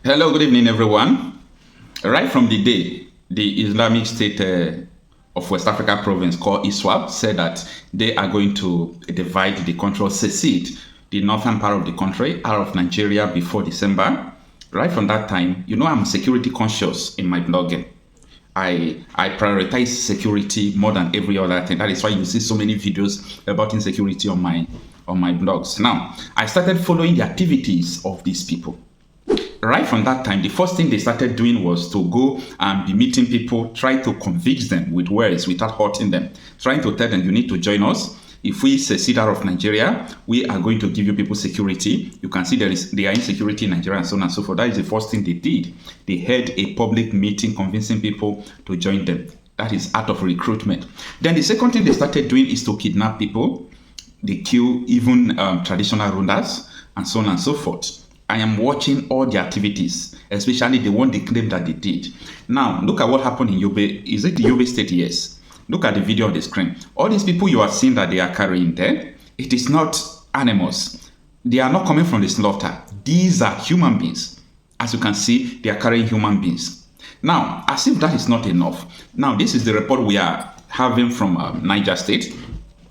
Hello, good evening, everyone. Right from the day, the Islamic State of West Africa province called ISWAP said that they are going to divide the country or secede the northern part of the country out of Nigeria before December. Right from that time, you know I'm security conscious in my blogging. I prioritize security more than every other thing. That is why you see so many videos about insecurity on my blogs. Now, I started following the activities of these people. Right from that time, the first thing they started doing was to go and be meeting people, try to convince them with words without hurting them, trying to tell them you need to join us. If we secede out of Nigeria, we are going to give you people security. You can see there are insecurity in Nigeria and so on and so forth. That is the first thing they did. They held a public meeting convincing people to join them. That is out of recruitment. Then the second thing they started doing is to kidnap people. They kill even traditional rulers and so on and so forth. I am watching all the activities, especially the one they claim that they did. Now, look at what happened in Yobe. Is it the Yobe State? Yes. Look at the video on the screen. All these people you are seeing that they are carrying there, it is not animals. They are not coming from the slaughter. These are human beings. As you can see, they are carrying human beings. Now, as if that is not enough. Now, this is the report we are having from Niger State.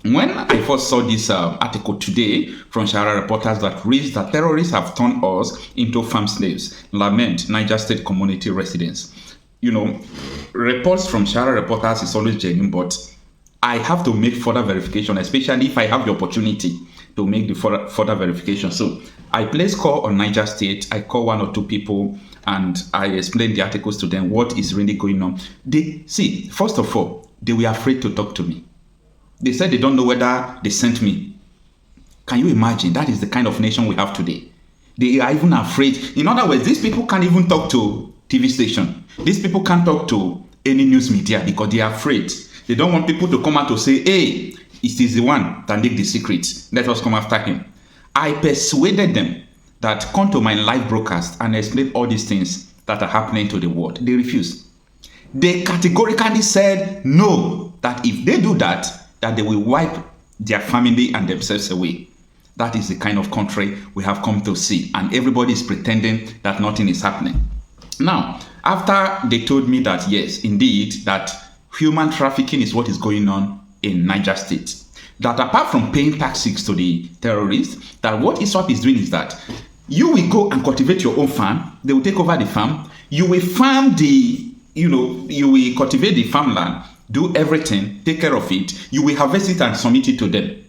When I first saw this article today from Shara reporters that reads that terrorists have turned us into farm slaves, lament Niger State community residents. You know, reports from Shara reporters is always genuine, but I have to make further verification, especially if I have the opportunity to make the further verification. So I place call on Niger State. I call one or two people and I explain the articles to them, what is really going on. First of all, they were afraid to talk to me. They said they don't know whether they sent me. Can you imagine? That is the kind of nation we have today. They are even afraid. In other words, these people can't even talk to TV station. These people can't talk to any news media because they are afraid. They don't want people to come out to say, hey, it is the one that leaked the secret. Let us come after him. I persuaded them that come to my live broadcast and explain all these things that are happening to the world. They refused. They categorically said no, that if they do that they will wipe their family and themselves away. That is the kind of country we have come to see. And everybody is pretending that nothing is happening. Now, after they told me that, yes, indeed, that human trafficking is what is going on in Niger State, that apart from paying taxes to the terrorists, that what ISWAP is doing is that you will go and cultivate your own farm. They will take over the farm. You will farm you will cultivate the farmland, do everything, take care of it, you will harvest it and submit it to them.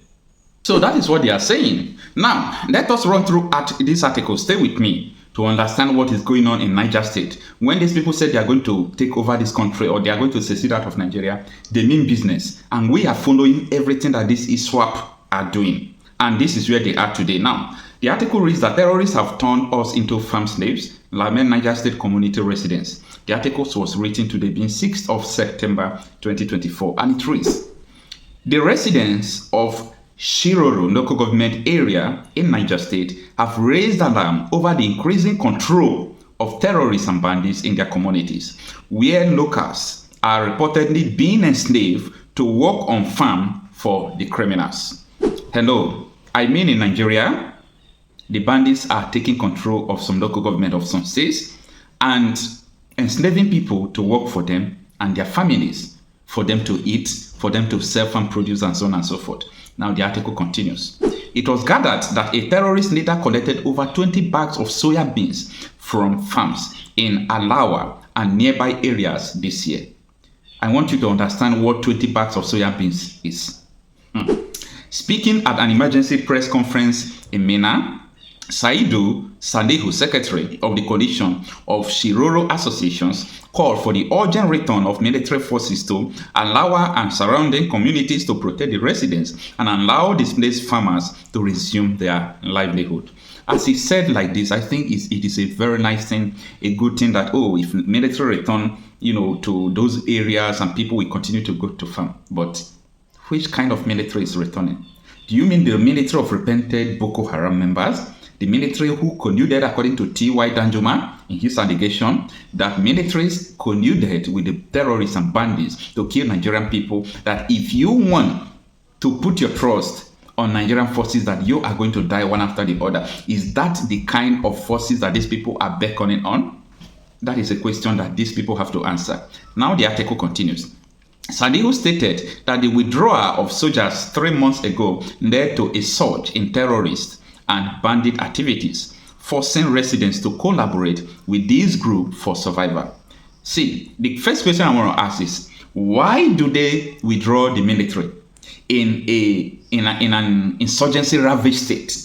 So that is what they are saying. Now, let us run through this article. Stay with me to understand what is going on in Niger State. When these people say they are going to take over this country or they are going to secede out of Nigeria, they mean business. And we are following everything that this ISWAP are doing. And this is where they are today. Now, the article reads that terrorists have turned us into farm slaves, lament Niger State community residents. The article was written today, being 6th of September 2024, and it reads, the residents of Shiroro local government area in Niger State have raised alarm over the increasing control of terrorists and bandits in their communities, where locals are reportedly being enslaved to work on farm for the criminals. Hello, I mean in Nigeria, the bandits are taking control of some local government of some states and enslaving people to work for them and their families, for them to eat, for them to sell farm produce and so on and so forth. Now the article continues. It was gathered that a terrorist leader collected over 20 bags of soya beans from farms in Alawa and nearby areas this year. I want you to understand what 20 bags of soya beans is. Speaking at an emergency press conference in Minna, Saidu Salihu, secretary of the coalition of Shiroro associations, called for the urgent return of military forces to Alawa and surrounding communities to protect the residents and allow displaced farmers to resume their livelihood. As he said like this, I think it is a very nice thing, a good thing that, if military return, to those areas and people will continue to go to farm. But which kind of military is returning? Do you mean the military of repented Boko Haram members? The military who colluded, according to T.Y. Danjuma, in his allegation, that militaries colluded with the terrorists and bandits to kill Nigerian people, that if you want to put your trust on Nigerian forces that you are going to die one after the other? Is that the kind of forces that these people are beckoning on? That is a question that these people have to answer. Now the article continues. Sadihu stated that the withdrawal of soldiers 3 months ago led to a surge in terrorist and bandit activities, forcing residents to collaborate with this group for survival. See, the first question I want to ask is, why do they withdraw the military in an insurgency ravaged state,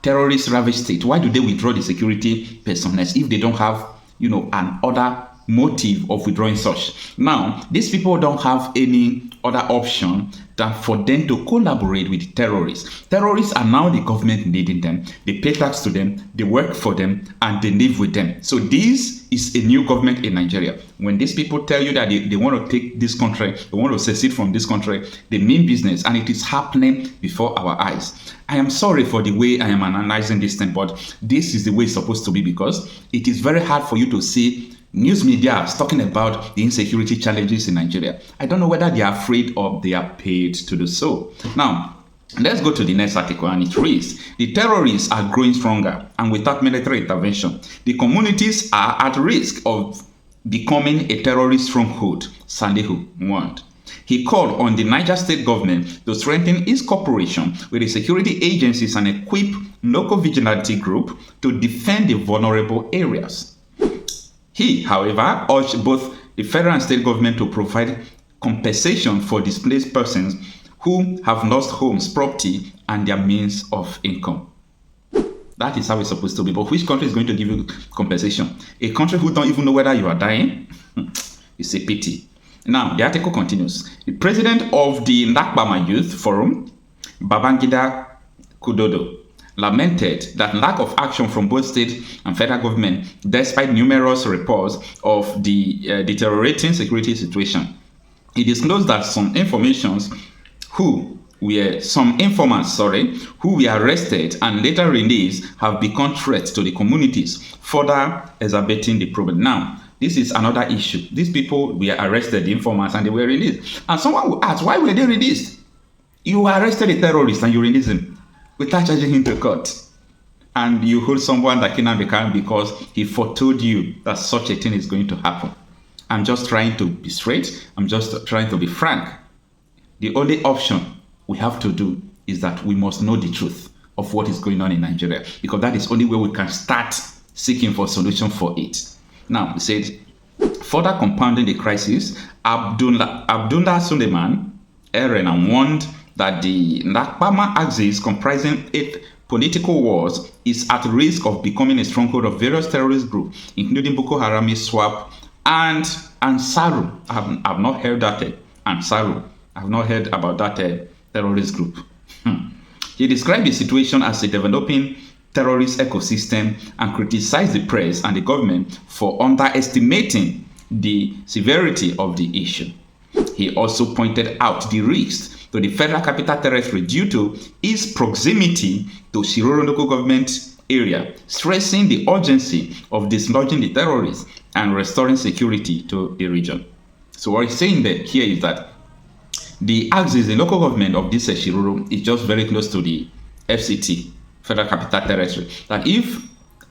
terrorist ravaged state? Why do they withdraw the security personnel if they don't have, an other motive of withdrawing such? Now, these people don't have any other option than for them to collaborate with terrorists. Terrorists are now the government needing them. They pay tax to them, they work for them, and they live with them. So this is a new government in Nigeria. When these people tell you that they want to take this country, they want to secede from this country, they mean business, and it is happening before our eyes. I am sorry for the way I am analyzing this thing, but this is the way it's supposed to be, because it is very hard for you to see news media is talking about the insecurity challenges in Nigeria. I don't know whether they are afraid or they are paid to do so. Now, let's go to the next article, and it reads, the terrorists are growing stronger, and without military intervention, the communities are at risk of becoming a terrorist stronghold, Sadihu warned. He called on the Niger state government to strengthen its cooperation with the security agencies and equip local vigilante group to defend the vulnerable areas. He, however, urged both the federal and state government to provide compensation for displaced persons who have lost homes, property, and their means of income. That is how it's supposed to be. But which country is going to give you compensation? A country who don't even know whether you are dying? It's a pity. Now, the article continues. The president of the Nakbama Youth Forum, Babangida Kudodo, lamented that lack of action from both state and federal government, despite numerous reports of the deteriorating security situation. He disclosed that some informants who were arrested and later released have become threats to the communities, further exacerbating the problem. Now, this is another issue. These people were arrested, the informants, and they were released. And someone will ask, why were they released? You arrested a terrorist and you released him without charging him to court. And you hold someone like Nnamdi because he foretold you that such a thing is going to happen. I'm just trying to be straight. I'm just trying to be frank. The only option we have to do is that we must know the truth of what is going on in Nigeria, because that is only where we can start seeking for a solution for it. Now, he said, further compounding the crisis, Abdullah Suleiman Erena warned that the Nakbama axis, comprising 8 political wars, is at risk of becoming a stronghold of various terrorist groups, including Boko Haram, ISWAP, and Ansaru. I've not heard that. Ansaru. I've not heard about that terrorist group. He described the situation as a developing terrorist ecosystem and criticized the press and the government for underestimating the severity of the issue. He also pointed out the risks to the Federal Capital Territory due to its proximity to Shiroro local government area, stressing the urgency of dislodging the terrorists and restoring security to the region. So what he's saying here is that the axis, the local government of this Shiroro, is just very close to the FCT, Federal Capital Territory. That if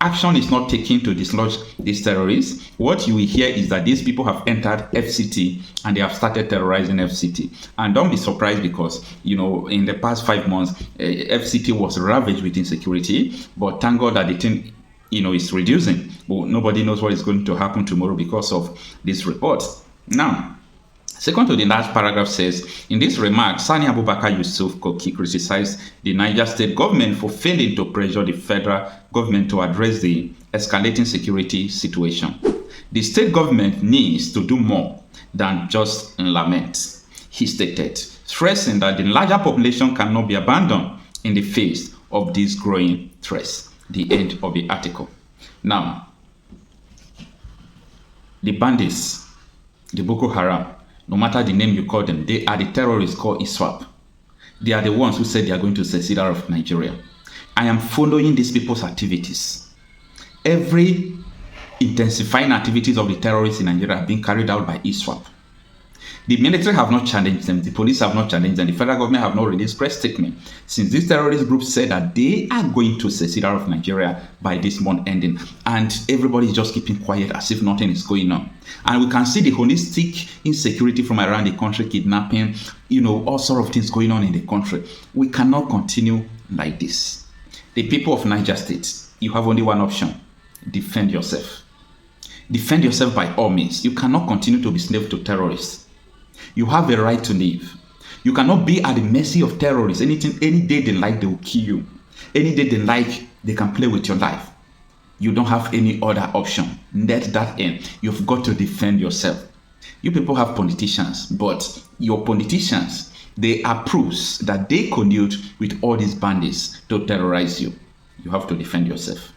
action is not taken to dislodge these terrorists, what you will hear is that these people have entered FCT and they have started terrorizing FCT. And don't be surprised because, in the past 5 months, FCT was ravaged with insecurity. But thank God that the thing, is reducing. But nobody knows what is going to happen tomorrow because of this report. Now, second to the last paragraph says, in this remark, Sani Abubakar Yusuf Koki criticized the Niger state government for failing to pressure the federal government to address the escalating security situation. The state government needs to do more than just lament, he stated, stressing that the larger population cannot be abandoned in the face of these growing threats. The end of the article. Now, the bandits, the Boko Haram, no matter the name you call them, they are the terrorists called ISWAP. They are the ones who said they are going to secede out of Nigeria. I am following these people's activities. Every intensifying activities of the terrorists in Nigeria are being carried out by ISWAP. The military have not challenged them. The police have not challenged them. The federal government have not released press statement. Since this terrorist group said that they are going to secede out of Nigeria by this month ending, and everybody is just keeping quiet as if nothing is going on. And we can see the holistic insecurity from around the country, kidnapping, all sorts of things going on in the country. We cannot continue like this. The people of Niger State, you have only one option: defend yourself. Defend yourself by all means. You cannot continue to be slave to terrorists. You have a right to live. You cannot be at the mercy of terrorists. Any day they like, they will kill you. Any day they like, they can play with your life. You don't have any other option. Let that end. You've got to defend yourself. You people have politicians, but your politicians, they are proofs that they collude with all these bandits to terrorize you. You have to defend yourself.